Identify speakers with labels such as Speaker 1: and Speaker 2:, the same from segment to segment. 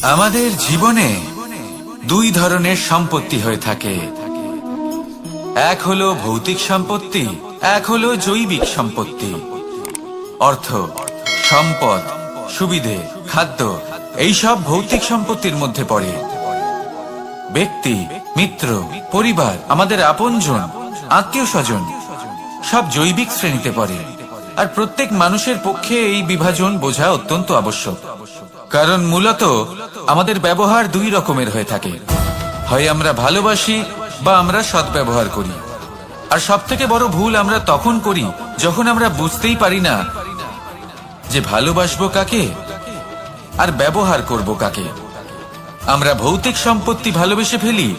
Speaker 1: আমাদের জীবনে দুই ধরনের সম্পত্তি হয়ে থাকে, এক হলো ভৌতিক সম্পত্তি, এক হলো জৈবিক সম্পত্তি। অর্থ, সম্পদ, সুবিধে, খাদ্য এইসব ভৌতিক সম্পত্তির মধ্যে পড়ে। ব্যক্তি, মিত্র, পরিবার, আমাদের আপনজন, আত্মীয় স্বজন সব জৈবিক শ্রেণীতে পড়ে। আর প্রত্যেক মানুষের পক্ষে এই বিভাজন বোঝা অত্যন্ত আবশ্যক, কারণ মূলত আমাদের ব্যবহার দুই রকমের হয়ে থাকে। হয় আমরা ভালোবাসি বা আমরা সদ্ব্যবহার করি। আর সব থেকে বড় ভুল আমরা তখন করি যখন আমরা বুঝতেই পারি না যে ভালোবাসবো কাকে আর ব্যবহার করব কাকে। আমরা ভৌতিক সম্পত্তি ভালোবেসে ফেলি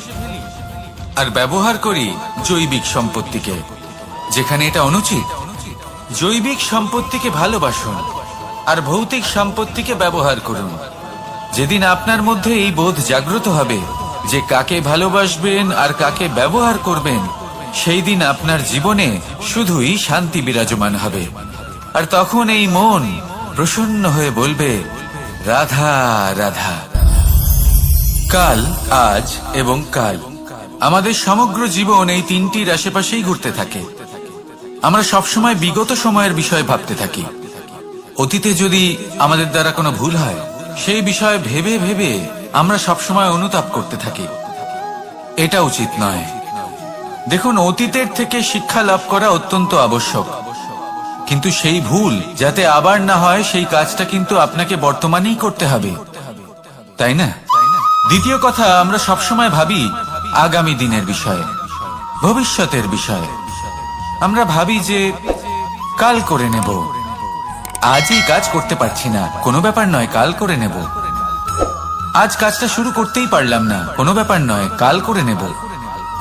Speaker 1: আর ব্যবহার করি জৈবিক সম্পত্তিকে, যেখানে এটা অনুচিত। জৈবিক সম্পত্তিকে ভালোবাসুন আর ভৌতিক সম্পত্তিকে ব্যবহার করুন। যেদিন আপনার মধ্যে এই বোধ জাগ্রত হবে যে কাকে ভালোবাসবেন আর কাকে ব্যবহার করবেন, সেই দিন আপনার জীবনে শুধুই শান্তি বিরাজমান হবে। আর তখন এই মন প্রসন্ন হয়ে বলবে, রাধা রাধা। কাল, আজ এবং কাল, আমাদের সমগ্র জীবন এই তিনটির আশেপাশেই ঘুরতে থাকে। আমরা সবসময় বিগত সময়ের বিষয় ভাবতে থাকি। অতীতে যদি আমাদের দ্বারা কোনো ভুল হয়, সেই বিষয়ে ভেবে ভেবে আমরা সবসময় অনুতাপ করতে থাকি। এটা উচিত নয়। দেখুন, অতীতের থেকে শিক্ষা লাভ করা অত্যন্ত আবশ্যক, কিন্তু সেই ভুল যাতে আবার না হয় সেই কাজটা কিন্তু আপনাকে বর্তমানেই করতে হবে, তাই না? দ্বিতীয় কথা, আমরা সবসময় ভাবি আগামী দিনের বিষয়ে, ভবিষ্যতের বিষয়ে। আমরা ভাবি যে কাল করে নেব, আজই কাজ করতে পারছি না, কোনো ব্যাপার নয়, কাল করে নেব। আজ কাজটা শুরু করতেই পারলাম না, কোনো ব্যাপার নয়, কাল করে নেব।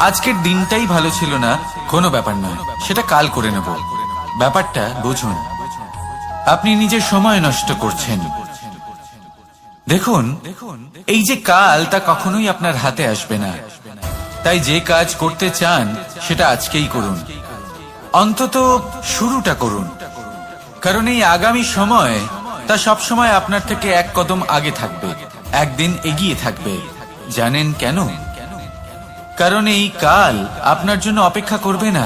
Speaker 1: আজকের দিনটাই ভালো ছিল না, কোনো ব্যাপার নয়, সেটা কাল করে নেব। ব্যাপারটা বুঝুন, আপনি নিজের সময় নষ্ট করছেন। দেখুন, এই যে কাল, তা কখনোই আপনার হাতে আসবে না। তাই যে কাজ করতে চান সেটা আজকেই করুন, অন্তত শুরুটা করুন। কারণ এই আগামী সময় তা সবসময় আপনার থেকে এক কদম আগে থাকবে, একদিন এগিয়ে থাকবে। জানেন কেন? কারণ এই কাল আপনার জন্য অপেক্ষা করবে না,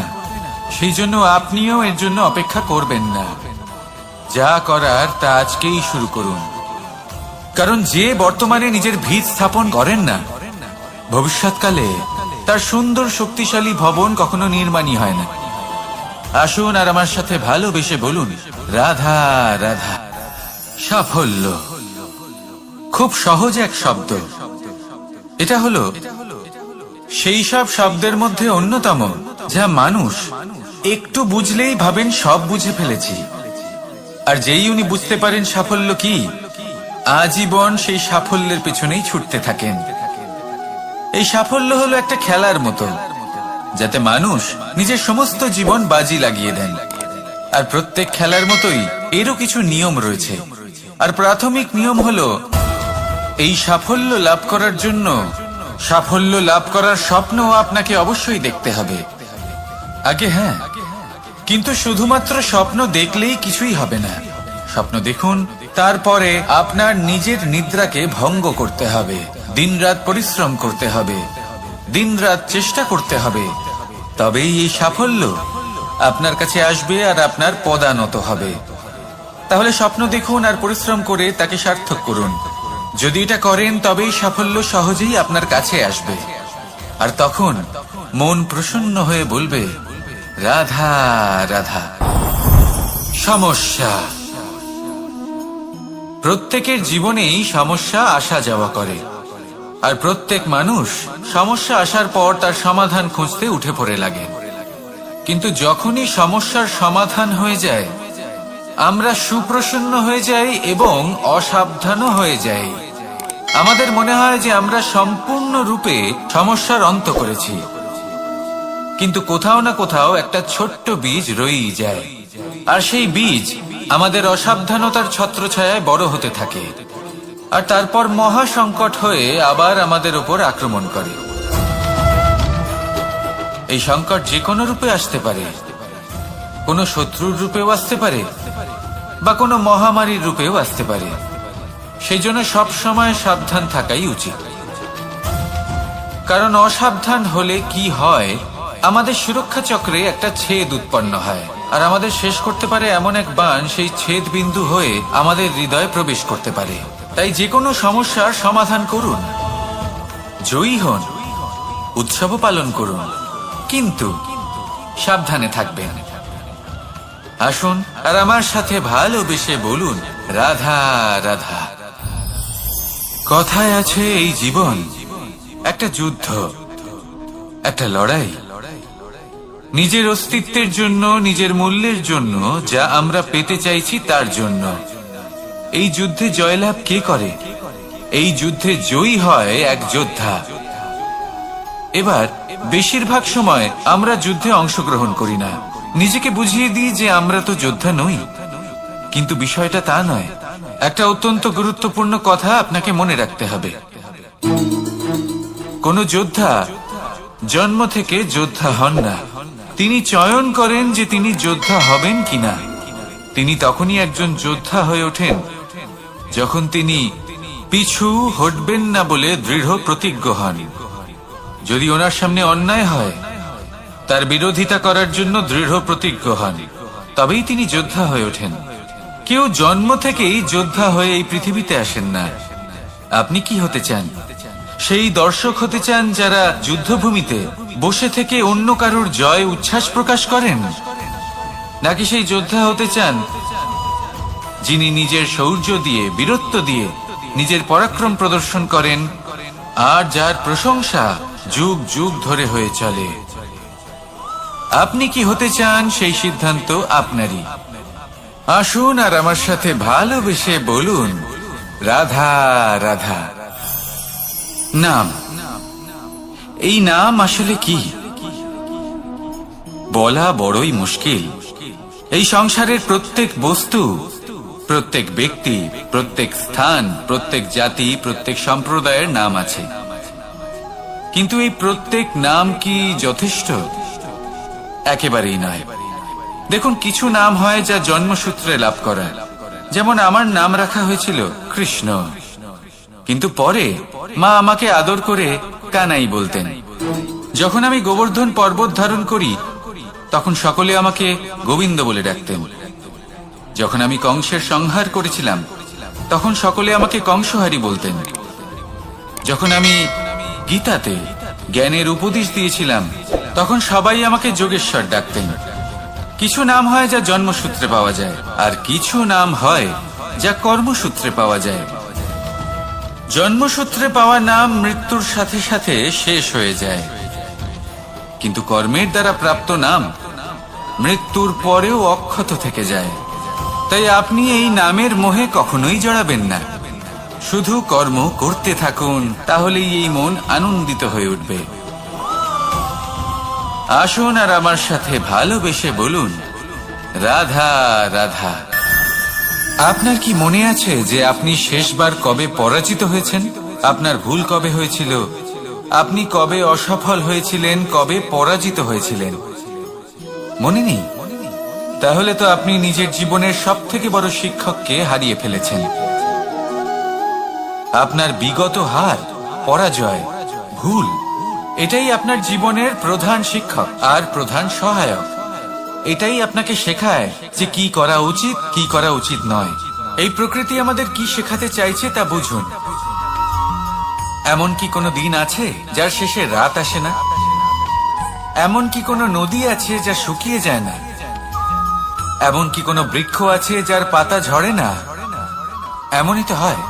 Speaker 1: সেই জন্য আপনিও এর জন্য অপেক্ষা করবেন না। যা করার তা আজকেই শুরু করুন। কারণ যে বর্তমানে নিজের ভিত স্থাপন করেন না, ভবিষ্যৎকালে তার সুন্দর শক্তিশালী ভবন কখনো নির্মাণই হয় না। আসুন আর আমার সাথে ভালোবেসে বলুন, রাধা রাধা। সাফল্য খুব সহজ এক শব্দ। এটা হলো সেই সব শব্দের মধ্যে অন্যতম যা মানুষ একটু বুঝলেই ভাবেন সব বুঝে ফেলেছি। আর যেই উনি বুঝতে পারেন সাফল্য কি, আজীবন সেই সাফল্যের পেছনেই ছুটতে থাকেন। এই সাফল্য হলো একটা খেলার মতো, যাতে মানুষ নিজের সমস্ত জীবন বাজি লাগিয়ে দেন। আর প্রত্যেক খেলার মতোই এরও কিছু নিয়ম রয়েছে। আর প্রাথমিক নিয়ম হলো, এই সাফল্য লাভ করার জন্য সাফল্য লাভ করার স্বপ্ন আপনাকে অবশ্যই দেখতে হবে আগে। হ্যাঁ, কিন্তু শুধুমাত্র স্বপ্ন দেখলেই কিছুই হবে না। স্বপ্ন দেখুন, তারপরে আপনার নিজের নিদ্রাকে ভঙ্গ করতে হবে, দিনরাত পরিশ্রম করতে হবে, দিনরাত চেষ্টা করতে হবে। তবেই এই সাফল্য আপনার কাছে আসবে আর আপনার পদানত হবে। তাহলে স্বপ্ন দেখুন আর পরিশ্রম করে তাকে সার্থক করুন। যদি এটা করেন, তবেই সাফল্য সহজেই আপনার কাছে আসবে। আর তখন মন প্রসন্ন হয়ে বলবে, রাধা রাধা। সমস্যা, প্রত্যেকের জীবনেই সমস্যা আসা যাওয়া করে। আর প্রত্যেক মানুষ সমস্যা আসার পর তার সমাধান খুঁজতে উঠে পড়ে লাগে। কিন্তু যখনই সমস্যার সমাধান হয়ে যায়, আমরা সুপ্রসন্ন হয়ে যাই এবং অসাবধানও হয়ে যাই। আমাদের মনে হয় যে আমরা সম্পূর্ণরূপে সমস্যার অন্ত করেছি, কিন্তু কোথাও না কোথাও একটা ছোট্ট বীজ রয়েই যায়। আর সেই বীজ আমাদের অসাবধানতার ছত্রছায়ায় বড় হতে থাকে, আর তারপর মহা সংকট হয়ে আবার আমাদের উপর আক্রমণ করে। এই সংকট যে কোনো রূপে আসতে পারে, কোনো শত্রুর রূপেও আসতে পারে, বা কোনো মহামারীর রূপেও আসতে পারে। সেই জন্য সব সময় সাবধান থাকাই উচিত। কারণ অসাবধান হলে কি হয়, আমাদের সুরক্ষা চক্রে একটা ছেদ উৎপন্ন হয়, আর আমাদের শেষ করতে পারে এমন এক বাণ সেই ছেদ বিন্দু হয়ে আমাদের হৃদয়ে প্রবেশ করতে পারে। তাই যে কোনো সমস্যার সমাধান করুন, জয়ী হন, উৎসব পালন করুন, কিন্তু সাবধানে থাকবেন। আসুন আর আমার সাথে ভালোবেসে বলুন, রাধা রাধা। কথায় আছে এই জীবন একটা যুদ্ধ, একটা লড়াই। নিজের অস্তিত্বের জন্য, নিজের মূল্যের জন্য, যা আমরা পেতে চাইছি তার জন্য। এই যুদ্ধে জয়লাভ কে করে? এই যুদ্ধে জয়ী হয় এক যোদ্ধা। এবার বেশিরভাগ সময় আমরা যুদ্ধে অংশগ্রহণ করি না, নিজেকে বুঝিয়ে দিই যে আমরা তো যোদ্ধা নই। কিন্তু বিষয়টা তা নয়। একটা অত্যন্ত গুরুত্বপূর্ণ কথা আপনাকে মনে রাখতে হবে। কোন যোদ্ধা জন্ম থেকে যোদ্ধা হন না, তিনি চয়ন করেন যে তিনি যোদ্ধা হবেন কিনা। তিনি তখনই একজন যোদ্ধা হয়ে ওঠেন যখন তিনি পিছু হটবেন না বলে দৃঢ় প্রতিজ্ঞ হন। যদি ওনার সামনে অন্যায় হয়, তার বিরোধিতা করার জন্য দৃঢ় প্রতিজ্ঞ হন, তবেই তিনি যোদ্ধা হয়ে ওঠেন। কেউ জন্ম থেকেই যোদ্ধা হয়ে এই পৃথিবীতে আসেন না। আপনি কি হতে চান? সেই দর্শক হতে চান যারা যুদ্ধভূমিতে বসে থেকে অন্য কারোর জয় উচ্ছ্বাস প্রকাশ করেন, নাকি সেই যোদ্ধা হতে চান যিনি নিজের শৌর্য দিয়ে, বীরত্ব দিয়ে নিজের পরাক্রম প্রদর্শন করেন, আর যার প্রশংসা যুগ যুগ ধরে হয়ে চলে? আপনি কি হতে চান সেই সিদ্ধান্ত আপনারই। আসুন আর আমার সাথে ভালোবেসে বলুন, রাধা রাধা। নাম, এই নাম আসলে কি বলা বড়ই মুশকিল। এই সংসারের প্রত্যেক বস্তু, প্রত্যেক ব্যক্তি, প্রত্যেক স্থান, প্রত্যেক জাতি, প্রত্যেক সম্প্রদায়ের নাম আছে। কিন্তু এই প্রত্যেক নাম কি যথেষ্ট? একেবারেই নয়। দেখুন, কিছু নাম হয় যা জন্মসূত্রে লাভ করা। যেমন আমার নাম রাখা হয়েছিল কৃষ্ণ, কিন্তু পরে মা আমাকে আদর করে কানাই বলতেন। যখন আমি গোবর্ধন পর্বত ধারণ করি, তখন সকলে আমাকে গোবিন্দ বলে ডাকতেন। যখন আমি কংসের সংহার করেছিলাম, তখন সকলে আমাকে কংসহারি বলতেন। যখন আমি গীতাতে জ্ঞানের উপদেশ দিয়েছিলাম, তখন সবাই আমাকে যোগেশ্বর ডাকতেন। কিছু নাম হয় যা জন্মসূত্রে পাওয়া যায়, আর কিছু নাম হয় যা কর্মসূত্রে পাওয়া যায়। জন্মসূত্রে পাওয়া নাম মৃত্যুর সাথে সাথে শেষ হয়ে যায়, কিন্তু কর্মের দ্বারা প্রাপ্ত নাম মৃত্যুর পরেও অক্ষত থেকে যায়। তাই আপনি এই নামের মোহে কখনোই জড়াবেন না। শুধু কর্ম করতে থাকুন, তাহলেই এই মন আনন্দিত হয়ে উঠবে। আসুন আর আমার সাথে ভালোবেসে বলুন, রাধা রাধা। আপনার কি মনে আছে যে আপনি শেষবার কবে পরাজিত হয়েছেন? আপনার ভুল কবে হয়েছিল? আপনি কবে অসফল হয়েছিলেন, কবে পরাজিত হয়েছিলেন? মনে নেই? তাহলে তো আপনি নিজের জীবনের সবথেকে বড় শিক্ষককে হারিয়ে ফেলেছেন। আপনার বিগত হার, পরাজয়, ভুল, এটাই আপনার জীবনের প্রধান শিক্ষক আর প্রধান সহায়ক। এটাই আপনাকে শেখায় যে কি করা উচিত, কি করা উচিত নয়। এই প্রকৃতি আমাদের কি শেখাতে চাইছে তা বুঝুন। এমন কি কোনো দিন আছে যার শেষে রাত আসে না? এমন কি কোনো নদী আছে যা শুকিয়ে যায় না? এমন কি কোনো বৃক্ষ আছে যার পাতা ঝরে না? এমনই তো হয়।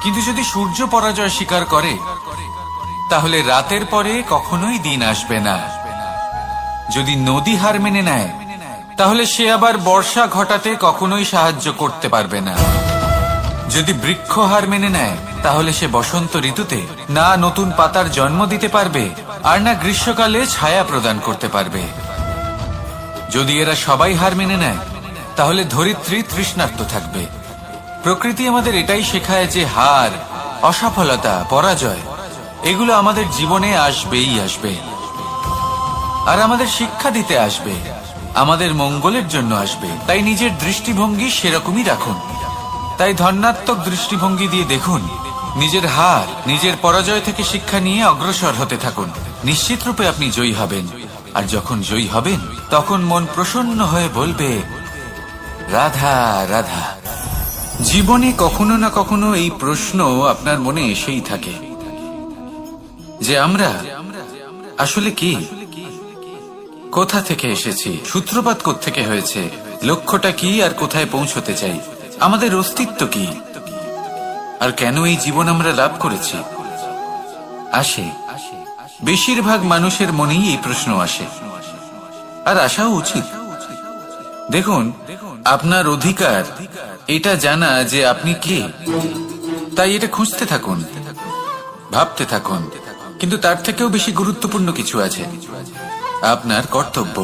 Speaker 1: কিন্তু যদি সূর্য পরাজয় স্বীকার করে, তাহলে রাতের পরে কখনোই দিন আসবে না। যদি নদী হার মেনে নেয়, তাহলে সে আবার বর্ষা ঘটাতে কখনোই সাহায্য করতে পারবে না। যদি বৃক্ষ হার মেনে নেয়, তাহলে সে বসন্ত ঋতুতে না নতুন পাতার জন্ম দিতে পারবে, আর না গ্রীষ্মকালে ছায়া প্রদান করতে পারবে। যদি এরা সবাই হার মেনে নেয়, তাহলে ধরিত্রী তৃষ্ণার্ত থাকবে। প্রকৃতি আমাদের এটাই শেখায় যে হার, অসফলতা, পরাজয় এগুলো আমাদের জীবনে আসবেই আসবে, আর আমাদের শিক্ষা দিতে আসবে, আমাদের মঙ্গলের জন্য আসবে। তাই নিজের দৃষ্টিভঙ্গি সেরকমই রাখুন। তাই ধনাত্মক দৃষ্টিভঙ্গি দিয়ে দেখুন, নিজের হার, নিজের পরাজয় থেকে শিক্ষা নিয়ে অগ্রসর হতে থাকুন। নিশ্চিত রূপে আপনি জয়ী হবেন। আর যখন জয়ী হবেন, তখন মন প্রসন্ন হয়ে বলবে, রাধা রাধা। জীবনে কখনো না কখনো এই প্রশ্ন আপনার মনে এসেই থাকে যে আমরা আসলে কি, কোথা থেকে এসেছি, সূত্রপাত কোত্থেকে হয়েছে, লক্ষ্যটা কি, আর কোথায় পৌঁছতে চাই, আমাদের অস্তিত্ব কি, আর কেন এই জীবন আমরা লাভ করেছি। আসে, বেশিরভাগ মানুষের মনেই এই প্রশ্ন আসে, আর আসাও উচিত। দেখুন, আপনার অধিকার এটা জানা যে আপনি কে, তাই এটা খুঁজতে থাকুন, ভাবতে থাকুন। কিন্তু তার থেকেও বেশি গুরুত্বপূর্ণ কিছু আছে, আপনার কর্তব্য,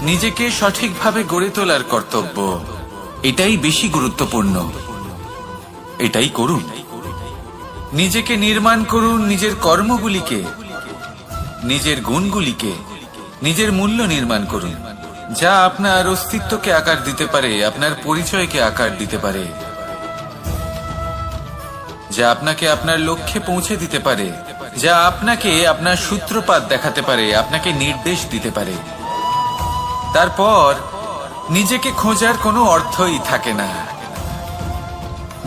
Speaker 1: নিজেকে সঠিকভাবে গড়ে তোলার কর্তব্য। এটাই বেশি গুরুত্বপূর্ণ। এটাই করুন, নিজেকে নির্মাণ করুন, নিজের কর্মগুলিকে, নিজের গুণগুলিকে, নিজের মূল্য নির্মাণ করুন, যা আপনার অস্তিত্বকে আকার দিতে পারে, আপনার পরিচয়কে আকার দিতে পারে, যা আপনাকে আপনার লক্ষ্যে পৌঁছে দিতে পারে, যা আপনাকে আপনার সূত্রপাত দেখাতে পারে, আপনাকে নির্দেশ দিতে পারে। তারপর নিজেকে খোঁজার কোনো অর্থই থাকে না।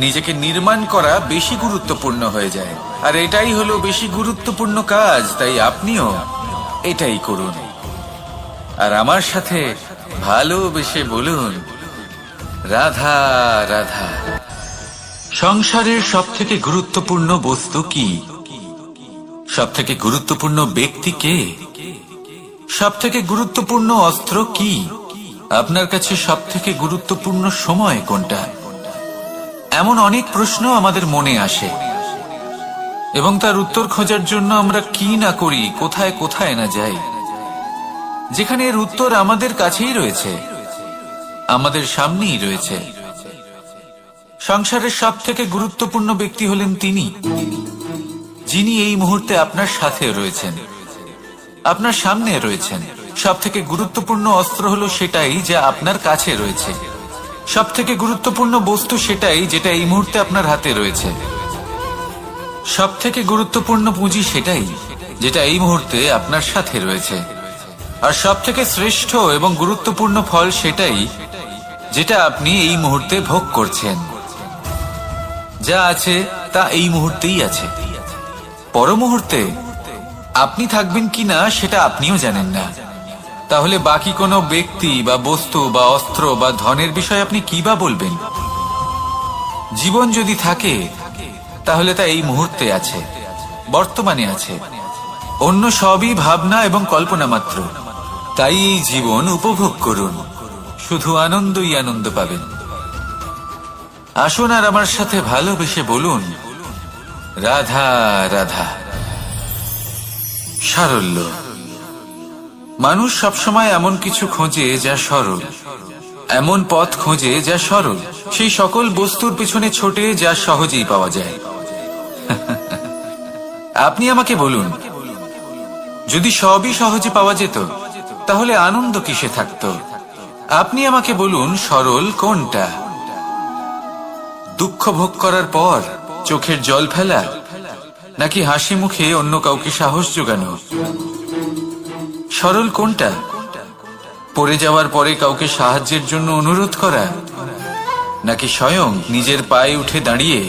Speaker 1: নিজেকে নির্মাণ করা বেশি গুরুত্বপূর্ণ হয়ে যায়, আর এটাই হলো বেশি গুরুত্বপূর্ণ কাজ। তাই আপনিও এটাই করুন, আর আমার সাথে ভালোবেসে বলুন, রাধা রাধা। সংসারের সবথেকে গুরুত্বপূর্ণ বস্তু কি? সবথেকে গুরুত্বপূর্ণ ব্যক্তি কে? সবথেকে গুরুত্বপূর্ণ অস্ত্র কি? আপনার কাছে সবথেকে গুরুত্বপূর্ণ সময় কোনটা? এমন অনেক প্রশ্ন আমাদের মনে আসে, এবং তার উত্তর খোঁজার জন্য আমরা কি না করি, কোথায় কোথায় না যাই, যেখানে এর উত্তর আমাদের কাছেই রয়েছে, আমাদের সামনেই রয়েছে। সংসারের সবথেকে গুরুত্বপূর্ণ ব্যক্তি হলেন তিনি, যিনি এই মুহূর্তে আপনার সাথে রয়েছেন, আপনার সামনে রয়েছেন। সবথেকে গুরুত্বপূর্ণ অস্ত্র হলো সেটাই যা আপনার কাছে রয়েছে। সবথেকে গুরুত্বপূর্ণ বস্তু সেটাই যেটা এই মুহূর্তে আপনার হাতে রয়েছে। সবথেকে গুরুত্বপূর্ণ পুঁজি সেটাই যেটা এই মুহূর্তে আপনার সাথে রয়েছে। আর সবথেকে শ্রেষ্ঠ এবং গুরুত্বপূর্ণ ফল সেটাই যেটা আপনি এই মুহূর্তে ভোগ করছেন। যা আছে তা এই মুহূর্তেই আছে। পর মুহূর্তে আপনি থাকবেন কিনা সেটা আপনিও জানেন না। তাহলে বাকি কোনো ব্যক্তি বা বস্তু বা অস্ত্র বা ধনের বিষয়ে আপনি কি বা বলবেন? জীবন যদি থাকে তাহলে তা এই মুহূর্তে আছে, বর্তমানে আছে। অন্য সবই ভাবনা এবং কল্পনা মাত্র। তাই এই জীবন উপভোগ করুন, শুধু আনন্দই আনন্দ পাবেন। আসুন আর আমার সাথে ভালোবেসে বলুন, রাধা রাধা। সারল্য। মানুষ সবসময় এমন কিছু খোঁজে যা সরল, এমন পথ খোঁজে যা সরল, সেই সকল বস্তুর পিছনে ছোটে যা সহজেই পাওয়া যায়। আপনি আমাকে বলুন, যদি সবই সহজে পাওয়া যেত তাহলে আনন্দ কিসে থাকতো? আপনি আমাকে বলুন, সরল কোনটা? দুঃখ ভোগ করার পর চোখের জল ফেলা, নাকি হাসি মুখে অন্য কাউকে সাহস জোগানো? সরল কোনটা? পড়ে যাওয়ার পরে কাউকে সাহায্যের জন্য অনুরোধ করা, নাকি স্বয়ং নিজের পায়ে উঠে দাঁড়িয়ে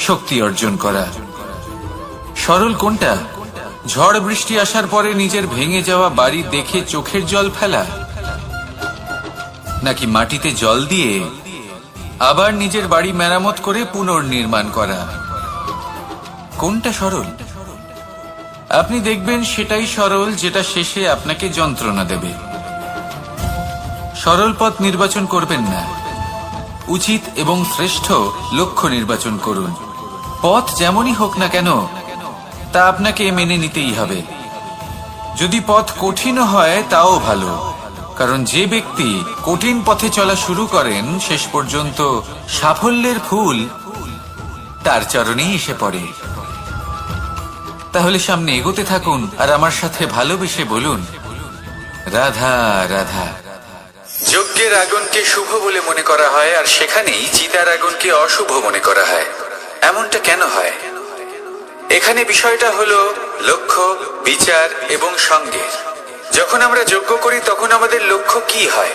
Speaker 1: শক্তি অর্জন করা? সরল কোনটা? ঝড় বৃষ্টি আসার পরে নিজের ভেঙে যাওয়া বাড়ি দেখে চোখের জল ফেলা, নাকি মাটিতে জল দিয়ে আবার নিজের বাড়ি মেরামত করে পুনর্নির্মাণ করা? কোনটা সরল? আপনি দেখবেন সেটাই সরল যেটা শেষে আপনাকে যন্ত্রণা দেবে। সরল পথ নির্বাচন করবেন না, উচিত এবং শ্রেষ্ঠ লক্ষ্য নির্বাচন করুন। পথ যেমনই হোক না কেন তা আপনাকে মেনে নিতেই হবে। যদি পথ কঠিন হয় তাও ভালো, কারণ যে ব্যক্তি কঠিন পথে চলা শুরু করেন শেষ পর্যন্ত সাফল্যের ফুল তার চরণেই এসে পড়ে। তাহলে সামনে এগোতে থাকুন আর আমার সাথে ভালোবেসে বলুন, রাধা রাধা। যজ্ঞের আগুনকে শুভ বলে মনে করা হয়, আর সেখানেই চিতার আগুনকে অশুভ মনে করা হয়। এমনটা কেন হয়? এখানে বিষয়টা হলো লক্ষ্য, বিচার এবং সঙ্গের। যখন আমরা যজ্ঞ করি তখন আমাদের লক্ষ্য কি হয়?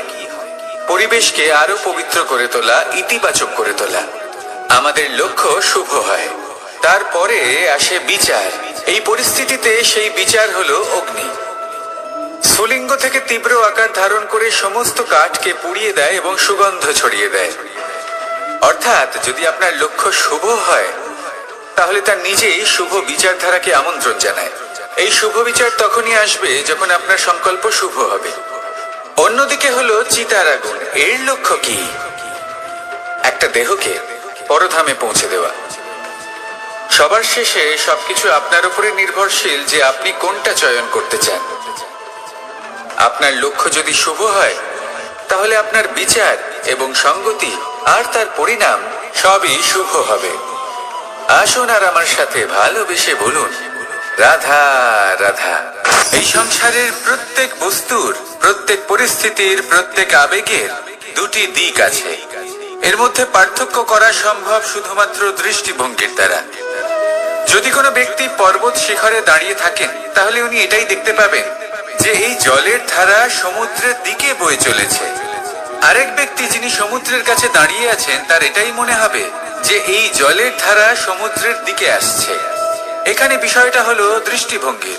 Speaker 1: পরিবেশকে আরো পবিত্র করে তোলা, ইতিবাচক করে তোলা। আমাদের লক্ষ্য শুভ হয়। তারপরে আসে বিচার। এই পরিস্থিতিতে সেই বিচার হলো অগ্নি। স্ফুলিঙ্গ থেকে তীব্র আকার ধারণ করে সমস্ত কাঠকে পুড়িয়ে দেয় এবং সুগন্ধ ছড়িয়ে দেয়। অর্থাৎ যদি আপনার লক্ষ্য শুভ হয় তাহলে তার নিজেই শুভ বিচারধারাকে আমন্ত্রণ জানায়। এই শুভ বিচার তখনই আসবে যখন আপনার সংকল্প শুভ হবে। অন্যদিকে হলো চিতার আগুন। এর লক্ষ্য কি? একটা দেহকে পরধামে পৌঁছে দেওয়া। সবার শেষে সবকিছু আপনার উপরে নির্ভরশীল যে আপনি কোনটা চয়ন করতে চান। আপনার লক্ষ্য যদি শুভ হয় তাহলে আপনার বিচার এবং সঙ্গতি আর তার পরিণাম সবই শুভ হবে। আসুন আর আমার সাথে ভালোবেসে বলুন, রাধা রাধা। এই সংসারের প্রত্যেক বস্তুর, প্রত্যেক পরিস্থিতির, প্রত্যেক আবেগের দুটি দিক আছে। এর মধ্যে পার্থক্য করা সম্ভব শুধুমাত্র দৃষ্টিভঙ্গির দ্বারা। যদি কোনো ব্যক্তি পর্বত শিখরে দাঁড়িয়ে থাকেন তাহলে উনি এটাই দেখতে পাবেন যে এই জলের ধারা সমুদ্রের দিকে বয়ে চলেছে। আরেক ব্যক্তি যিনি সমুদ্রের কাছে দাঁড়িয়ে আছেন তার এটাই মনে হবে যে এই জলের ধারা সমুদ্রের দিকে আসছে। এখানে বিষয়টা হলো দৃষ্টিভঙ্গি,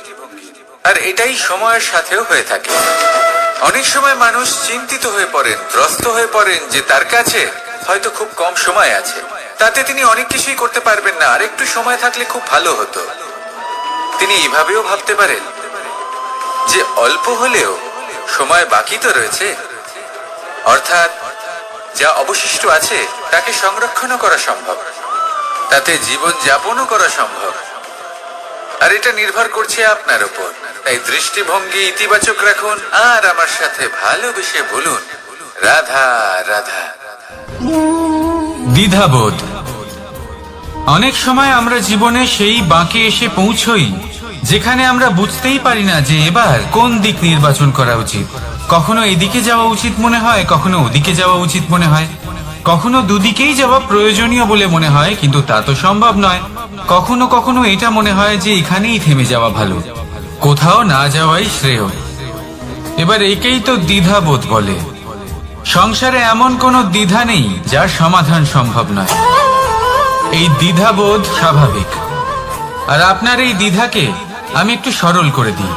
Speaker 1: আর এটাই সময়ের সাথেও হয়ে থাকে। অনেক সময় মানুষ চিন্তিত হয়ে পড়েন, ত্রস্ত হয়ে পড়েন যে তার কাছে হয়তো খুব কম সময় আছে, তাতে তিনি অনেক কিছুই করতে পারবেন না, আর একটু সময় থাকলে খুব ভালো হতো। তিনি এভাবেও ভাবতে পারেন যে অল্প হলেও সময় বাকি তো রয়েছে, অর্থাৎ যা অবশিষ্ট আছে তাকে সংরক্ষণও করা সম্ভব, তাতে জীবন যাপনও করা সম্ভব। আর এটা নির্ভর করছে আপনার উপর। তাই দৃষ্টিভঙ্গি ইতিবাচক রাখুন আর আমার সাথে ভালোবেসে বলুন, রাধা রাধা। দ্বিধাবোধ। অনেক সময় আমরা জীবনে সেই বাঁকে এসে পৌঁছই যেখানে আমরা বুঝতেই পারি না যে এবার কোন দিক নির্বাচন করা উচিত। কখনো এদিকে যাওয়া উচিত মনে হয়, কখনো ওদিকে যাওয়া উচিত মনে হয়, কখনো দুদিকেই যাওয়া প্রয়োজনীয় বলে মনে হয়, কিন্তু তা তো সম্ভব নয়। কখনো কখনো এটা মনে হয় যে এখানেই থেমে যাওয়া ভালো, কোথাও না যাওয়াই শ্রেয়। এবার একেই তো দ্বিধাবোধ বলে। সংসারে এমন কোনো দ্বিধা নেই যার সমাধান সম্ভব নয়। এই দ্বিধাবোধ স্বাভাবিক। আর আপনার এই দ্বিধাকে আমি একটু সরল করে দিই।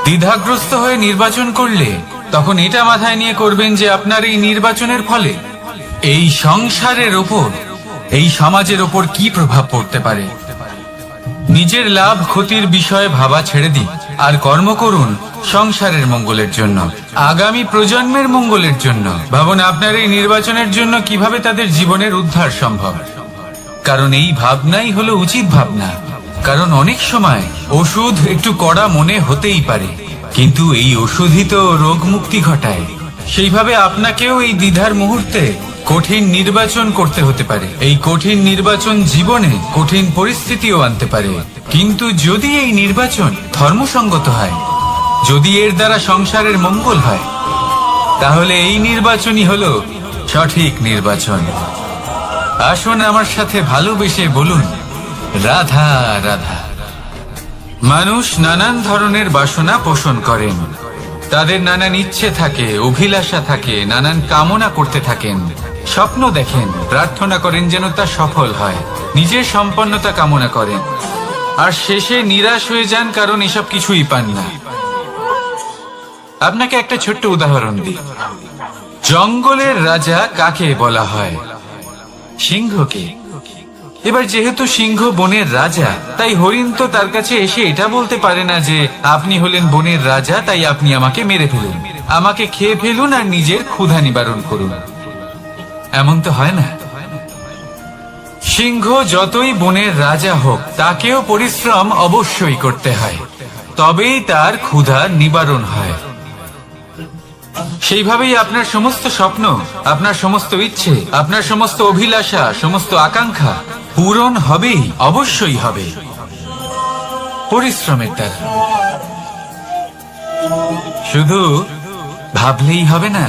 Speaker 1: দ্বিধাগ্রস্ত হয়ে নির্বাচন করলে তখন এটা মাথায় নিয়ে করবেন যে আপনার এই নির্বাচনের ফলে এই সংসারের ওপর, এই সমাজের ওপর কি প্রভাব পড়তে পারে। নিজের লাভ ক্ষতির বিষয়ে ভাবা ছেড়ে দিন আর কর্ম করুন সংসারের মঙ্গলের জন্য, আগামী প্রজন্মের মঙ্গলের জন্য। ভাবুন আপনার এই নির্বাচনের জন্য কিভাবে তাদের জীবনের উদ্ধার সম্ভব। কারণ এই ভাবনাই হলো উচিত ভাবনা। কারণ অনেক সময় ওষুধ একটু কড়া মনে হতেই পারে, কিন্তু এই ওষুধই তো রোগ মুক্তি ঘটায়। সেইভাবে আপনাকেও এই দ্বিধার মুহূর্তে কঠিন নির্বাচন করতে হতে পারে। এই কঠিন নির্বাচন জীবনে কঠিন পরিস্থিতিও আনতে পারে, কিন্তু যদি এই নির্বাচন ধর্মসঙ্গত হয়, যদি এর দ্বারা সংসারের মঙ্গল হয়, তাহলে এই নির্বাচনই হলো সঠিক নির্বাচন। আসুন আমার সাথে ভালোবেসে বলুন, রাধা রাধা। মানুষ নানান ধরনের বাসনা পোষণ করেন। তাদের নানান ইচ্ছে থাকে, অভিলাষা থাকে, নানান কামনা করতে থাকেন, স্বপ্ন দেখেন, প্রার্থনা করেন যেন তা সফল হয়, নিজের সম্পন্নতা কামনা করেন, আর শেষে নিরাশ হয়ে যান কারণ এসব কিছুই পান না। আপনাকে একটা ছোট্ট উদাহরণ দিই। জঙ্গলের রাজা কাকে বলা হয়? সিংহকে। এবার যেহেতু সিংহ বনের রাজা, তাই হরিণ তো তার কাছে এসে এটা বলতে পারে না যে আপনি হলেন বনের রাজা, তাই আপনি আমাকে মেরে ফেলুন, আমাকে খেয়ে ফেলুন আর নিজের ক্ষুধা নিবারণ করুন। এমন তো হয় না। সিংহ যতই বনের রাজা হোক, তাকেও পরিশ্রম অবশ্যই করতে হয়, তবেই তার ক্ষুধা নিবারণ হয়। সেইভাবেই আপনার সমস্ত স্বপ্ন, আপনার সমস্ত ইচ্ছে, আপনার সমস্ত অভিলাষা, সমস্ত আকাঙ্ক্ষা পূরণ হবেই, অবশ্যই হবে, পরিশ্রমের দ্বারা। শুধু ভাবলেই হবে না।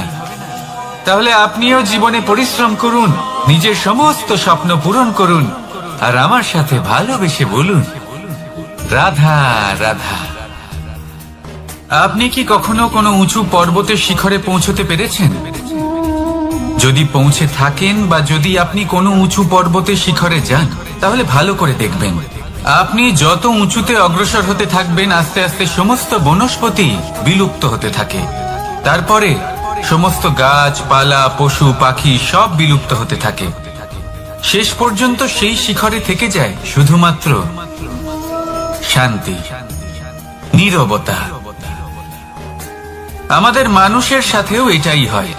Speaker 1: তাহলে আপনিও জীবনে পরিশ্রম করুন, নিজের সমস্ত স্বপ্ন পূরণ করুন, আর আমার সাথে ভালোবেসে বলুন, রাধা রাধা। আপনি কি কখনো কোনো উঁচু পর্বতের শিখরে পৌঁছতে পেরেছেন? যদি পৌঁছে থাকেন বা যদি আপনি কোনো উঁচু পর্বতের শিখরে যান, তাহলে ভালো করে দেখবেন, আপনি যত উঁচুতে অগ্রসর হতে থাকবেন, আস্তে আস্তে সমস্ত বনস্পতি বিলুপ্ত হতে থাকে। তারপরে সমস্ত গাছপালা, পশু পাখি সব বিলুপ্ত হতে থাকে। শেষ পর্যন্ত সেই শিখরে থেকে যায় শুধুমাত্র শান্তি, নীরবতা। আমাদের মানুষের সাথেও এটাই হয়।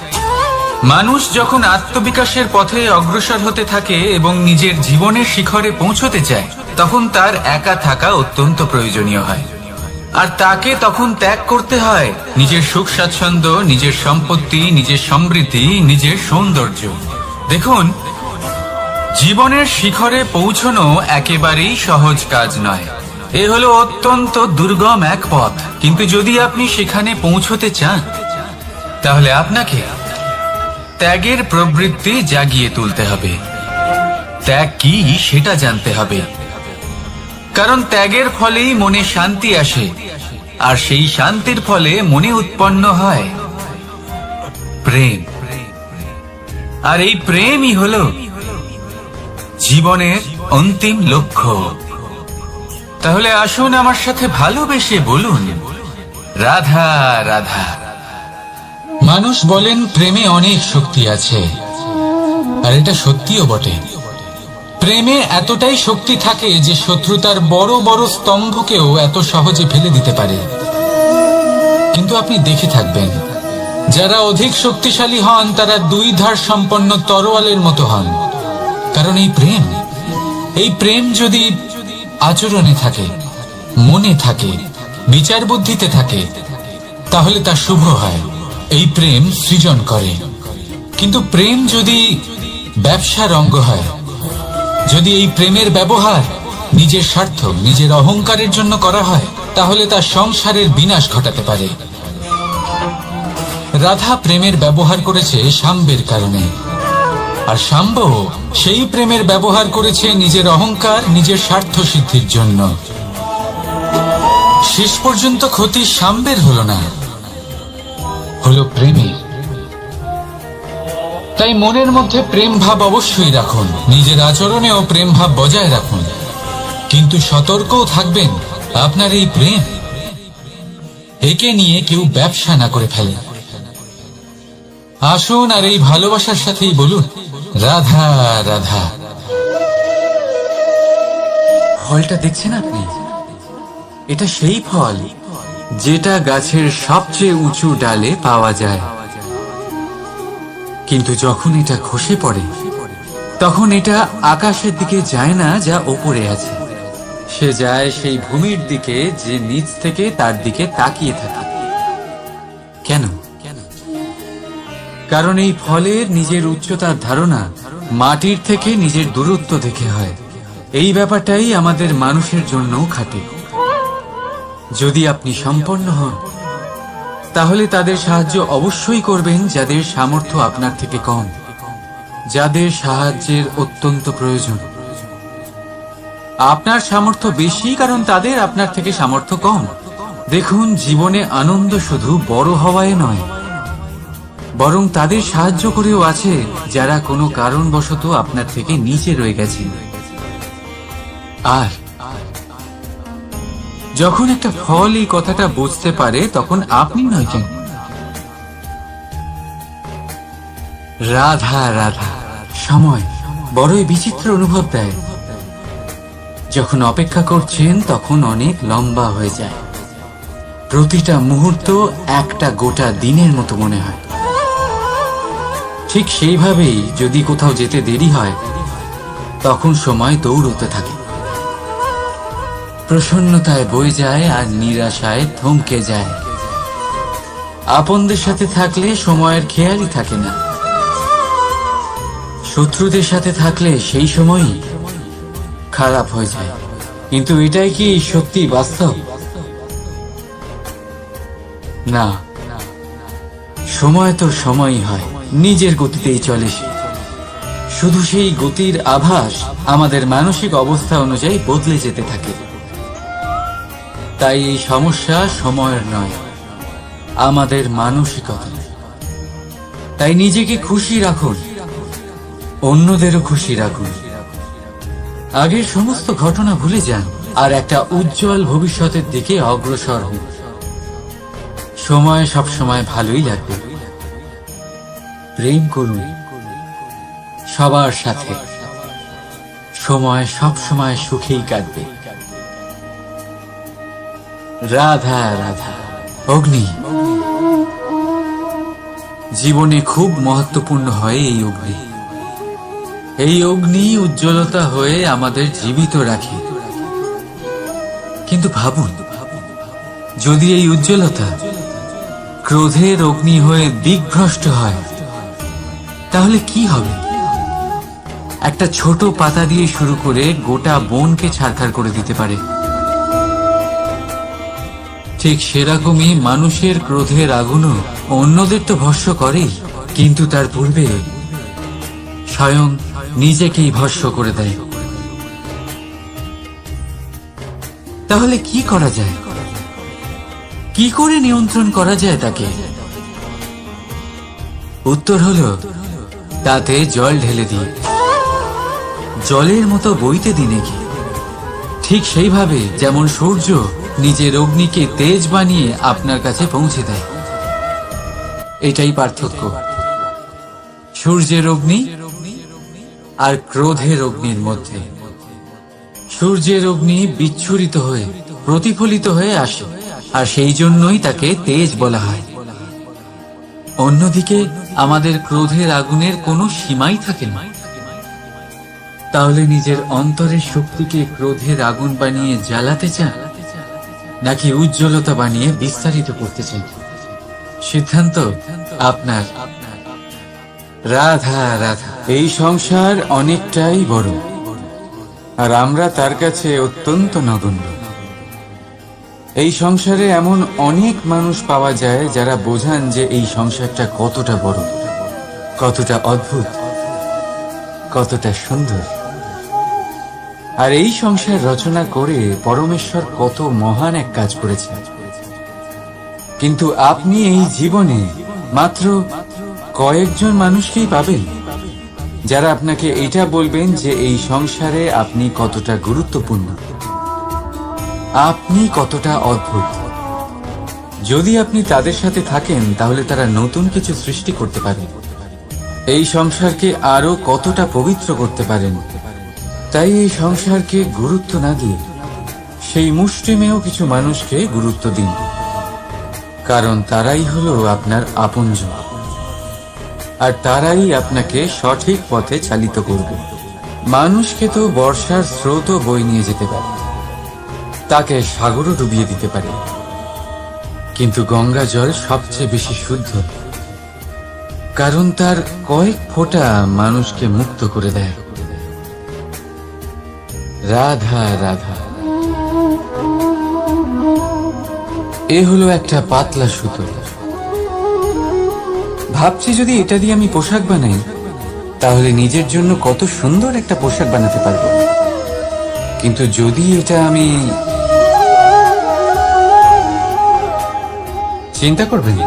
Speaker 1: মানুষ যখন আত্মবিকাশের পথে অগ্রসর হতে থাকে এবং নিজের জীবনের শিখরে পৌঁছতে চায়, তখন তার একা থাকা অত্যন্ত প্রয়োজনীয় হয়। আর তাকে তখন ত্যাগ করতে হয় নিজের সুখ স্বাচ্ছন্দ্য, নিজের সম্পত্তি, নিজের সমৃদ্ধি, নিজের সৌন্দর্য। দেখুন, জীবনের শিখরে পৌঁছনো একেবারেই সহজ কাজ নয়। এ হলো অত্যন্ত দুর্গম এক পথ। কিন্তু যদি আপনি সেখানে পৌঁছতে চান, তাহলে আপনাকে ত্যাগের প্রবৃত্তি জাগিয়ে তুলতে হবে। ত্যাগ কি সেটা জানতে হবে, কারণ ত্যাগের ফলেই মনে শান্তি আসে, আর সেই শান্তির ফলে মনে উৎপন্ন হয় প্রেম। আর এই প্রেমই হলো জীবনের অন্তিম লক্ষ্য। তাহলে আসুন আমার সাথে ভালোবেসে বলুন, রাধা রাধা। মানুষ বলেন প্রেমে অনেক শক্তি আছে, আর এটা সত্যিও বটে। প্রেমে এতটাই শক্তি থাকে যে শত্রুতার বড় বড় স্তম্ভকেও এত সহজে ফেলে দিতে পারে। কিন্তু আপনি দেখে থাকবেন, যারা অধিক শক্তিশালী হন তারা দুই ধার সম্পন্ন তরোয়ালের মতো হন। কারণ এই প্রেম যদি আচরণে থাকে, মনে থাকে, বিচার বুদ্ধিতে থাকে, তাহলে তা শুভ হয়। এই প্রেম সৃজন করে। কিন্তু প্রেম যদি ব্যবসার অঙ্গ হয়, যদি এই প্রেমের ব্যবহার নিজের স্বার্থ, নিজের অহংকারের জন্য করা হয়, তাহলে তা সংসারের বিনাশ ঘটাতে পারে। রাধা প্রেমের ব্যবহার করেছে শাম্বের কারণে, আর শাম্ব সেই প্রেমের ব্যবহার করেছে নিজের অহংকার, নিজের স্বার্থ সিদ্ধির জন্য। শেষ পর্যন্ত ক্ষতি শাম্বের হলো না, হলো প্রেমে। তাই মনের মধ্যে প্রেম ভাব অবশ্যই রাখুন, নিজের আচরণেও প্রেম ভাব বজায় রাখুন, কিন্তু সতর্কও থাকবেন আপনার এই প্রেম, একে নিয়ে কেউ ব্যবসা না করে ফেলে। আসুন আর এই ভালোবাসার সাথেই বলুন, রাধা রাধা। ফলটা দেখছেন আপনি? এটা সেই ফল যেটা গাছের সবচেয়ে উঁচু ডালে পাওয়া যায়, কিন্তু যখন এটা খসে পড়ে, তখন এটা আকাশের দিকে যায় না যা ওপরে আছে, সে যায় সেই ভূমির দিকে যে নিচ থেকে তার দিকে তাকিয়ে থাকে। কেন? কারণ এই ফলের নিজের উচ্চতার ধারণা মাটির থেকে নিজের দূরত্ব দেখে হয়। এই ব্যাপারটাই আমাদের মানুষের জন্যও খাটে। যদি আপনি সম্পন্ন হন, তাহলে তাদের সাহায্য অবশ্যই করবেন যাদের সামর্থ্য আপনার থেকে কম, যাদের সাহায্যের অত্যন্ত প্রয়োজন। আপনার সামর্থ্য বেশি কারণ তাদের আপনার থেকে সামর্থ্য কম। দেখুন, জীবনে আনন্দ শুধু বড় হওয়ায় নয়, বরং তাদের সাহায্য করেও আছে যারা কোনো কারণবশত আপনার থেকে নিচে রয়ে গেছেন। আর যখন একটা ফল এই কথাটা বুঝতে পারে, তখন আপনি নয় কেন, রাধা রাধা। সময় বড়ই বিচিত্র অনুভব দেয়। যখন অপেক্ষা করছেন তখন অনেক লম্বা হয়ে যায়। প্রতিটা মুহূর্ত একটা গোটা দিনের মতো মনে হয়। ঠিক সেইভাবেই যদি কোথাও যেতে দেরি হয়, তখন সময় দৌড়তে থাকে। প্রসন্নতায় বয়ে যায় আর নিরাশায় থমকে যায়। আপনদের সাথে থাকলে সময়ের খেয়ালই থাকে না, শত্রুদের সাথে থাকলে সেই সময়ই খারাপ হয়ে যায়। কিন্তু এটাই কি সত্যি বাস্তব? না,
Speaker 2: সময় তো সময়ই হয়, নিজের গতিতেই চলে সে। শুধু সেই গতির আভাস আমাদের মানসিক অবস্থা অনুযায়ী বদলে যেতে থাকে। তাই এই সমস্যা সময়ের নয়, আমাদের মানসিকতা। তাই নিজেকে খুশি রাখুন, অন্যদেরও খুশি রাখুন। আগের সমস্ত ঘটনা ভুলে যান আর একটা উজ্জ্বল ভবিষ্যতের দিকে অগ্রসর হন। সময় সবসময় ভালোই লাগবে। প্রেম করুন সবার সাথে, সময় সবসময় সুখেই কাটবে। রাধা রাধা। অগ্নি জীবনে খুব মহত্বপূর্ণ হয় এই অগ্নি। এই অগ্নি উজ্জ্বলতা হয়ে আমাদের জীবিত রাখে। কিন্তু ভাবুন, যদি এই উজ্জ্বলতা ক্রোধের অগ্নি হয়ে দিকভ্রষ্ট হয়, তাহলে কি হবে? একটা ছোট পাতা দিয়ে শুরু করে গোটা বনকে ছারখার করে দিতে পারে। ঠিক সেরকমই মানুষের ক্রোধের আগুনও অন্যদের তো ভস্ম করেই, কিন্তু তার পূর্বে স্বয়ং নিজেকেই ভস্ম করে দেয়। তাহলে কি করা যায়? কি করে নিয়ন্ত্রণ করা যায় তাকে? উত্তর হলো, তাতে জল ঢেলে দিই, জলের মতো বইতে দিন একে। ঠিক সেইভাবে যেমন সূর্য নিজের অগ্নিকে তেজ বানিয়ে আপনার কাছে পৌঁছে দেয়। এটাই পার্থক্য সূর্যের অগ্নি আর ক্রোধের অগ্নির মধ্যে। সূর্যের অগ্নি বিচ্ছুরিত হয়ে প্রতিফলিত হয়ে আসে, আর সেই জন্যই তাকে তেজ বলা হয়। অন্যদিকে আমাদের ক্রোধের আগুনের কোনো সীমাই থাকে না। তাহলে নিজের অন্তরের শক্তিকে ক্রোধের আগুন বানিয়ে জ্বালাতে চান, নাকি উজ্জ্বলতা বানিয়ে বিস্তারিত করতে চান? সিদ্ধান্ত আপনার। রাধা রাধা। এই সংসার অনেকটাই বড়, আর আমরা তার কাছে অত্যন্ত নগণ্য। এই সংসারে এমন অনেক মানুষ পাওয়া যায় যারা বোঝান যে এই সংসারটা কতটা বড়, কতটা অদ্ভুত, কতটা সুন্দর। আর এই সংসার রচনা করে পরমেশ্বর কত মহান এক কাজ করেছেন। কিন্তু আপনি এই জীবনে মাত্র কয়েকজন মানুষকেই পাবেন যারা আপনাকে এটা বলবেন যে এই সংসারে আপনি কতটা গুরুত্বপূর্ণ, আপনি কতটা অদ্ভুত। যদি আপনি তাদের সাথে থাকেন, তাহলে তারা নতুন কিছু সৃষ্টি করতে পারেন, এই সংসারকে আরো কতটা পবিত্র করতে পারেন। তাই এই সংসারকে গুরুত্ব না দিয়ে সেই মুষ্টিমেয় কিছু মানুষকে গুরুত্ব দিন, কারণ তারাই হলো আপনার আপনজন, আর তারাই আপনাকে সঠিক পথে চালিত করবে। মানুষকে তো বর্ষার স্রোতও বই নিয়ে যেতে পারে, তাকে সাগরও ডুবিয়ে দিতে পারে, কিন্তু গঙ্গা জল সবচেয়ে বেশি শুদ্ধ, কারণ তার কয়েক ফোঁটা মানুষকে মুক্ত করে দেয়। রাধা রাধা। এ হলো একটা পাতলা সুতো। ভাবছি যদি এটা দিয়ে আমি পোশাক বানাই, তাহলে নিজের জন্য কত সুন্দর একটা পোশাক বানাতে পারবো। কিন্তু যদি এটা আমি চিন্তা করবেন,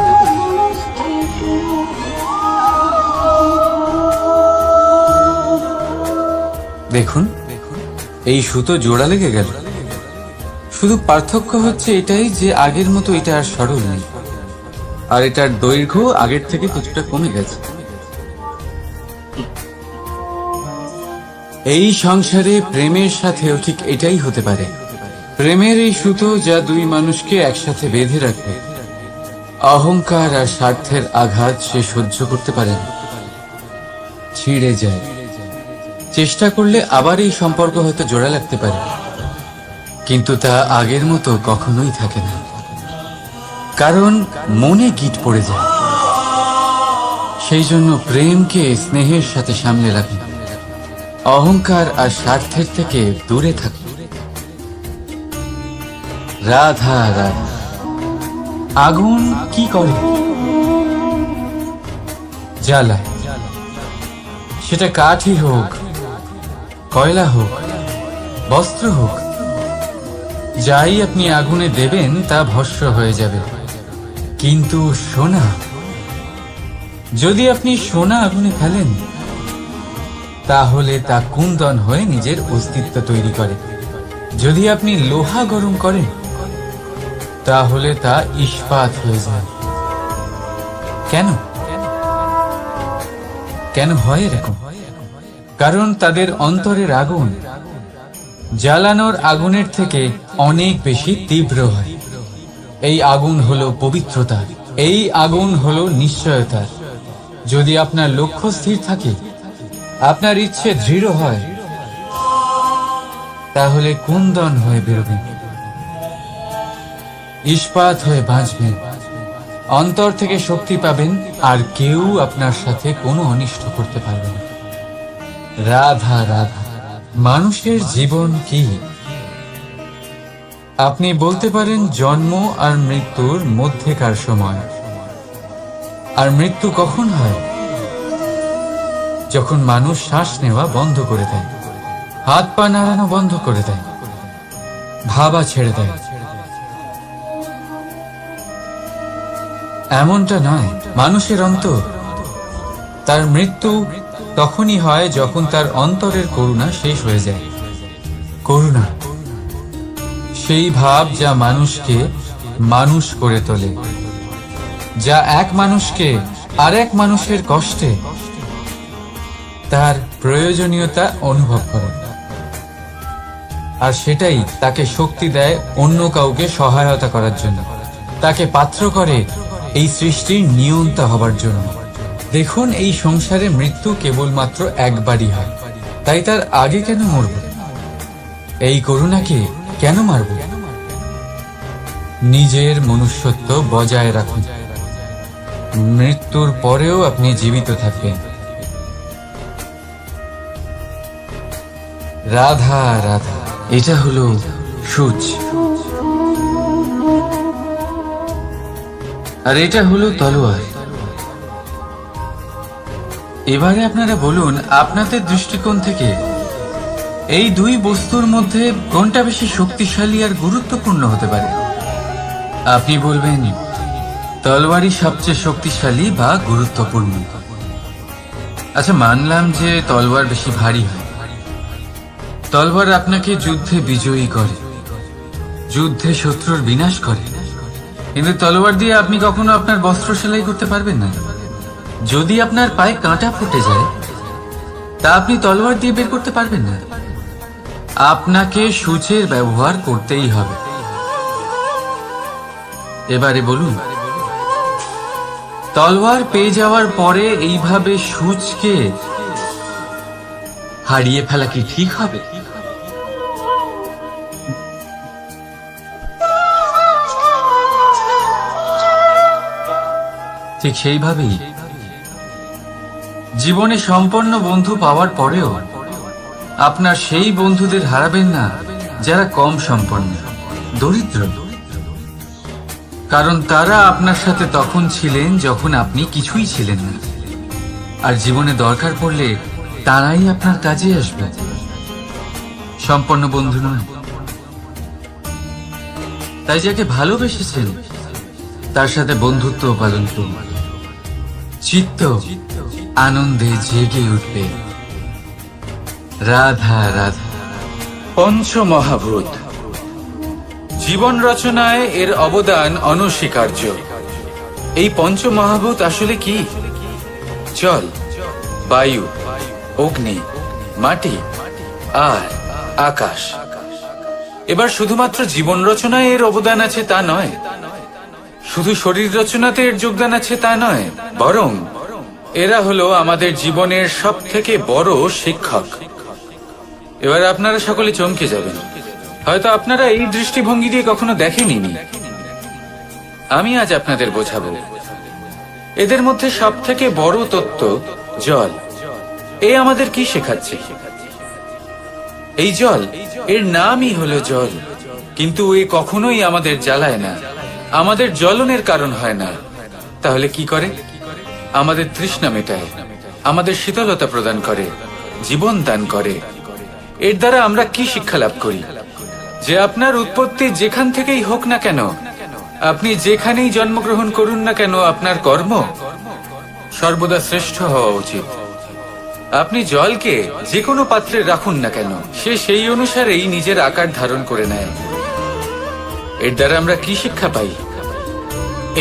Speaker 2: দেখুন এই সুতো জোড়া লেগে গেল। শুধু পার্থক্য হচ্ছে এটাই যে আগের মতো এটা আর সরল নেই, আর এটার দৈর্ঘ্য আগের থেকে কিছুটা কমে গেছে। এই সংসারে প্রেমের সাথেও ঠিক এটাই হতে পারে। প্রেমের এই সুতো যা দুই মানুষকে একসাথে বেঁধে রাখবে। অহংকার আর স্বার্থের আঘাত সে সহ্য করতে পারে না, ছিঁড়ে যায়। চেষ্টা করলে আবার এই সম্পর্ক হয়তো জোড়া লাগতে পারে, কিন্তু তা আগের মতো কখনোই থাকে না, কারণ মনে গিট পড়ে যায়। সেই জন্য প্রেমকে স্নেহের সাথে সামলে রাখুন, অহংকার আর স্বার্থের থেকে দূরে থাকুন। রাধা রাধা। আগুন কি করে? জ্বালায়, সেটা কাঠই হোক, কয়লা হোক, বস্ত্র হোক, যাই আপনি আগুনে দেবেন তা ভস্ম হয়ে যাবে। কিন্তু সোনা, যদি আপনি সোনা আগুনে ফেলেন তাহলে তা কুন্দন হয়ে নিজের অস্তিত্ব তৈরি করে। যদি আপনি লোহা গরম করেন তাহলে তা ইস্পাত হয়ে যায়। কেন কেন হয় এরকম? কারণ তাদের অন্তরের আগুন জ্বালানোর আগুনের থেকে অনেক বেশি তীব্র হয়। এই আগুন হলো পবিত্রতা, এই আগুন হলো নিশ্চয়তার। যদি আপনার লক্ষ্য স্থির থাকে, আপনার ইচ্ছে দৃঢ় হয়, তাহলে কুন্দন হয়ে বেরোবেন, ইস্পাত হয়ে বাঁচবেন, অন্তর থেকে শক্তি পাবেন, আর কেউ আপনার সাথে কোনো অনিষ্ট করতে পারবে না। রাধা রাধা। মানুষের জীবন কি? আপনি বলতে পারেন জন্ম আর মৃত্যুর মধ্যেকার সময়। আর মৃত্যু কখন হয়? যখন মানুষ শ্বাস নেওয়া বন্ধ করে দেয়, হাত পা নাড়ানো বন্ধ করে দেয়, ভাবা ছেড়ে দেয়। এমনটা নয়, মানুষের অন্তর, তার মৃত্যু তখনই হয় যখন তার অন্তরের করুণা শেষ হয়ে যায়। করুণা সেই ভাব যা মানুষকে মানুষ করে তোলে, যা এক মানুষকে আরেক মানুষের কষ্টে তার প্রয়োজনীয়তা অনুভব করে, আর সেটাই তাকে শক্তি দেয় অন্য কাউকে সহায়তা করার জন্য, তাকে পাত্র করে এই সৃষ্টির নিয়ন্তা হবার জন্য। দেখুন, এই সংসারে মৃত্যু কেবলমাত্র একবারই হয়, তাই তার আগে কেন মরব? এই করুণাকে কেন মারব? নিজের মনুষ্যত্ব বজায় রাখুন, মৃত্যুর পরেও আপনি জীবিত থাকবেন। রাধা রাধা। এটা হলো সূচ, আর এটা হলো তলোয়ার। এবারে আপনারা বলুন, আপনাদের দৃষ্টিকোণ থেকে এই দুই বস্তুর মধ্যে কোনটা বেশি শক্তিশালী আর গুরুত্বপূর্ণ হতে পারে? আপনি বলবেন তলোয়ারই সবচেয়ে শক্তিশালী বা গুরুত্বপূর্ণ। আচ্ছা, মানলাম যে তলোয়ার বেশি ভারী হয়। তলোয়ার আপনাকে যুদ্ধে বিজয়ী করে, যুদ্ধে শত্রুর বিনাশ করে, কিন্তু তলোয়ার দিয়ে আপনি কখনো আপনার বস্ত্র সেলাই করতে পারবেন না। যদি আপনার পায়ে কাঁটা ফুটে যায়, তা আপনি তলোয়ার দিয়ে বের করতে পারবেন না। আপনাকে সূচের ব্যবহার করতেই হবে। এবারে বলুন, তলোয়ার পেয়ে যাওয়ার পরে এইভাবে সূচকে হারিয়ে ফেলা কি ঠিক হবে? ঠিক সেইভাবেই জীবনে সম্পন্ন বন্ধু পাওয়ার পরেও আপনার সেই বন্ধুদের হারাবেন না যারা কম সম্পন্ন, দরিদ্র। কারণ তারা আপনার সাথে তখন ছিলেন যখন আপনি কিছুই ছিলেন না, আর জীবনে দরকার পড়লে তারাই আপনার কাজে আসবে। সম্পন্ন বন্ধু নয়। তাই যাকে ভালোবেসেছেন তার সাথে বন্ধুত্ব পালন করুন, চিত্ত আনন্দে জেগে উঠবে। রাধা রাধা।
Speaker 1: পঞ্চমহাভূত জীবন রচনায় এর অবদান অনস্বীকার্য। এই পঞ্চমহাভূত আসলে কি? জল, বায়ু, অগ্নি, মাটি আর আকাশ। এবার শুধুমাত্র জীবন রচনায় এর অবদান আছে তা নয়, শুধু শরীর রচনাতে এর যোগদান আছে তা নয়, বরং এরা হলো আমাদের জীবনের সবথেকে বড় শিক্ষক। এবার আপনারা সকলে চমকে যাবেন, হয়তো আপনারা এই দৃষ্টিভঙ্গি দিয়ে কখনো দেখেননি। আমি আজ আপনাদের বোঝাবো। এদের মধ্যে সবথেকে বড় তত্ত্ব জল। এ আমাদের কি শেখাচ্ছে? এই জল, এর নামই হলো জল, কিন্তু এ কখনোই আমাদের জ্বালায় না, আমাদের জ্বলনের কারণ হয় না। তাহলে কি করে? আমাদের তৃষ্ণা মেটায়, আমাদের শীতলতা প্রদান করে, জীবন দান করে। এর দ্বারা আমরা কি শিক্ষা লাভ করি? যে আপনার উৎপত্তি যেখান থেকেই হোক না কেন, আপনি যেখানেই জন্মগ্রহণ করুন না কেন, আপনার কর্ম সর্বদা শ্রেষ্ঠ হওয়া উচিত। আপনি জলকে যে কোনো পাত্রে রাখুন না কেন, সে সেই অনুসারেই নিজের আকার ধারণ করে নেয়। এর দ্বারা আমরা কি শিক্ষা পাই?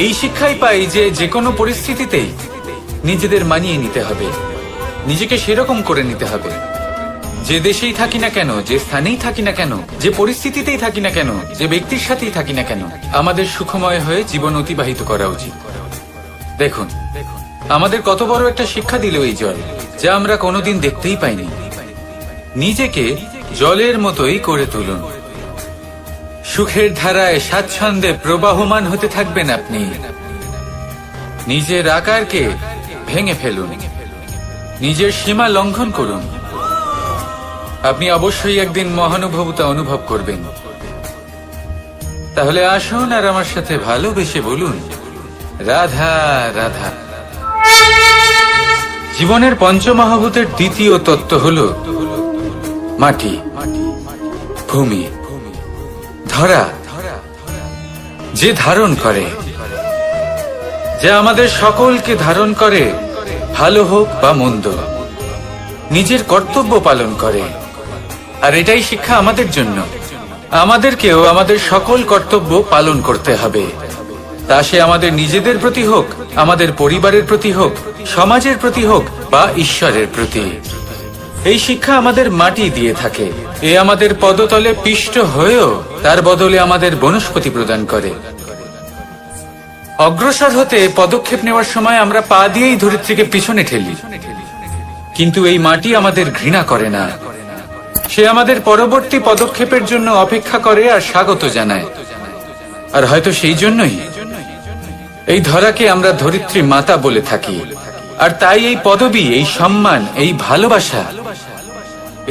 Speaker 1: এই শিক্ষাই পাই যে যে কোনো পরিস্থিতিতেই নিজেদের মানিয়ে নিতে হবে, নিজেকে সেরকম করে নিতে হবে। যে দেশেই থাকি না কেন, যে স্থানেই থাকি না কেন, যে পরিস্থিতিতেই থাকি না কেন, যে ব্যক্তির সাথেই থাকি না কেন, আমাদের সুখময় হয়ে জীবন অতিবাহিত করা উচিত। দেখুন, আমাদের কত বড় একটা শিক্ষা দিল এই জল, যা আমরা কোনোদিন দেখতেই পাইনি। নিজেকে জলের মতোই করে তুলুন। সুখের ধারায় স্বাচ্ছন্দ্যে প্রবাহমান হতে থাকবেন আপনি। নিজের আকারকে ভেঙে ফেলুন, নিজের সীমা লঙ্ঘন করুন। আপনি অবশ্যই একদিন মহানুভবতা অনুভব করবেন। তাহলে আসুন আর আমার সাথে ভালোবেসে বলুন, রাধা রাধা। জীবনের পঞ্চমহাভূতের দ্বিতীয় তত্ত্ব হল মাটি, ভূমি, ধরা, যে ধারণ করে, যা আমাদের সকলকে ধারণ করে, ভালো হোক বা মন্দ, নিজের কর্তব্য পালন করে। আর এটাই শিক্ষা আমাদের জন্য। আমাদেরকেও আমাদের সকল কর্তব্য পালন করতে হবে, তা সে আমাদের নিজেদের প্রতি হোক, আমাদের পরিবারের প্রতি হোক, সমাজের প্রতি হোক বা ঈশ্বরের প্রতি। এই শিক্ষা আমাদের মাটি দিয়ে থাকে। এ আমাদের পদতলে পিষ্ট হয়েও তার বদলে আমাদের বনস্পতি প্রদান করে। অগ্রসর হতে পদক্ষেপ নেওয়ার সময় আমরা পা দিয়েই ধরিত্রীকে পিছনে ঠেলি, কিন্তু এই মাটি আমাদের ঘৃণা করে না। সে আমাদের পরবর্তী পদক্ষেপের জন্য অপেক্ষা করে আর স্বাগত জানায়। আর হয়তো সেই জন্যই এই ধরাকে আমরা ধরিত্রী মাতা বলে থাকি। আর তাই এই পদবী, এই সম্মান, এই ভালোবাসা,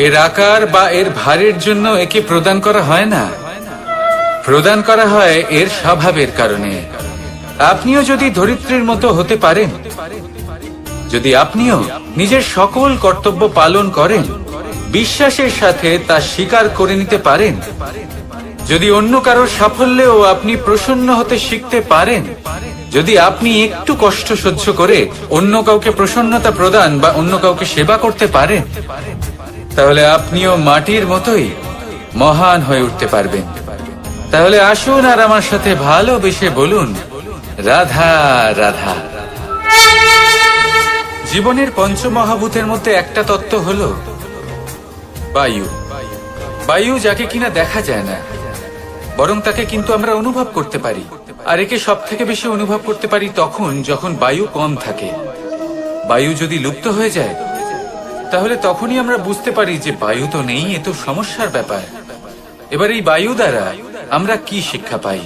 Speaker 1: এর আকার বা এর ভারের জন্য একে প্রদান করা হয় না, প্রদান করা হয় এর স্বভাবের কারণে। আপনিও যদি ধরিত্রীর মতো হতে পারেন, যদি আপনিও নিজের সকল কর্তব্য পালন করেন, বিশ্বাসের সাথে তা স্বীকার করে নিতে পারেন, যদি অন্য কারোর সাফল্যেও আপনি প্রসন্ন হতে শিখতে পারেন, যদি আপনি একটু কষ্ট সহ্য করে অন্য কাউকে প্রসন্নতা প্রদান বা অন্য কাউকে সেবা করতে পারেন, তাহলে আপনিও মাটির মতোই মহান হয়ে উঠতে পারবেন। তাহলে আসুন আর আমার সাথে ভালোবেসে বলুন, রাধা রাধা। জীবনের পঞ্চমহাভূতের মধ্যে একটা তত্ত্ব হলো বায়ু। বায়ু যাকে কিনা দেখা যায় না, বরং তাকে কিন্তু আমরা অনুভব করতে পারি। আর একে সব থেকে বেশি অনুভব করতে পারি তখন যখন বায়ু কম থাকে। বায়ু যদি লুপ্ত হয়ে যায়, তাহলে তখনই আমরা বুঝতে পারি যে বায়ু তো নেই, এ তো সমস্যার ব্যাপার। এবার এই বায়ু দ্বারা আমরা কি শিক্ষা পাই?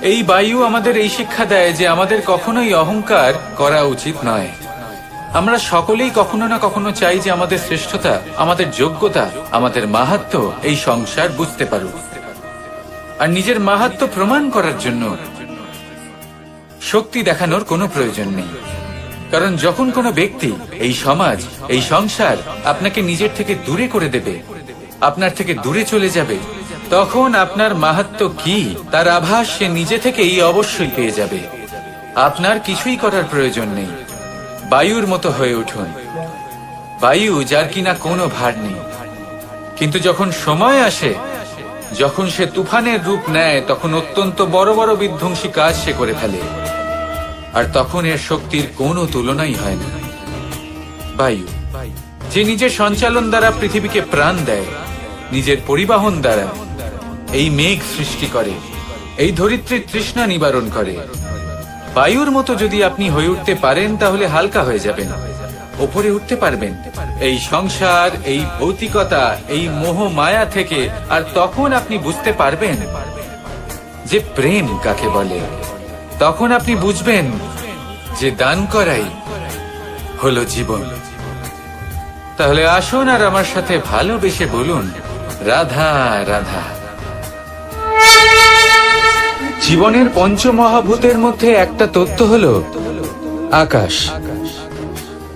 Speaker 1: এই বায়ু আমাদের এই শিক্ষা দেয় যে আমাদের কখনোই অহংকার করা উচিত নয়। আমরা সকলেই কখনো না কখনো চাই যে আমাদের শ্রেষ্ঠতা, আমাদের যোগ্যতা, আমাদের মাহাত্ম্য এই সংসার বুঝতে পারুক। আর নিজের মাহাত্ম্য প্রমাণ করার জন্য শক্তি দেখানোর কোনো প্রয়োজন নেই। কারণ যখন কোনো ব্যক্তি, এই সমাজ, এই সংসার আপনাকে নিজের থেকে দূরে করে দেবে, আপনার থেকে দূরে চলে যাবে, তখন আপনার মাহাত্ম্য কি তার আভাস সে নিজে থেকেই অবশ্যই পেয়ে যাবে। আপনার কিছুই করার প্রয়োজন নেই। বায়ুর মতো হয়ে উঠুন, বায়ু যার কিনা কোনো ভার নেই। কিন্তু যখন সময় আসে, যখন সে তুফানের রূপ নেয়, তখন অত্যন্ত বড় বড় বিধ্বংসী কাজ সে করে ফেলে। আর তখন এর শক্তির কোনো তুলনাই হয় না। বায়ু যে নিজের সঞ্চালন দ্বারা পৃথিবীকে প্রাণ দেয়, নিজের পরিবহন দ্বারা এই মেঘ সৃষ্টি করে, এই ধরিত্রীর তৃষ্ণা নিবারণ করে। বায়ুর মতো যদি আপনি হয়ে উঠতে পারেন, তাহলে হালকা হয়ে যাবেন, ওপরে উঠতে পারবেন এই সংসার, এই ভৌতিকতা, এই মোহ মায়া থেকে। আর তখন আপনি বুঝতে পারবেন যে প্রেম কাকে বলে। তখন আপনি বুঝবেন যে দান করাই হলো জীবন। তাহলে আসুন আর আমার সাথে ভালোবেসে বলুন, রাধা রাধা। জীবনের পঞ্চমহাভূতের মধ্যে একটা তত্ত্ব হলো আকাশ।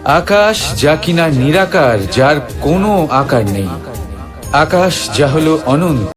Speaker 2: আকাশ যা কিনা নিরাকার, যার কোনো আকার নেই। আকাশ যা হলো অনন্ত।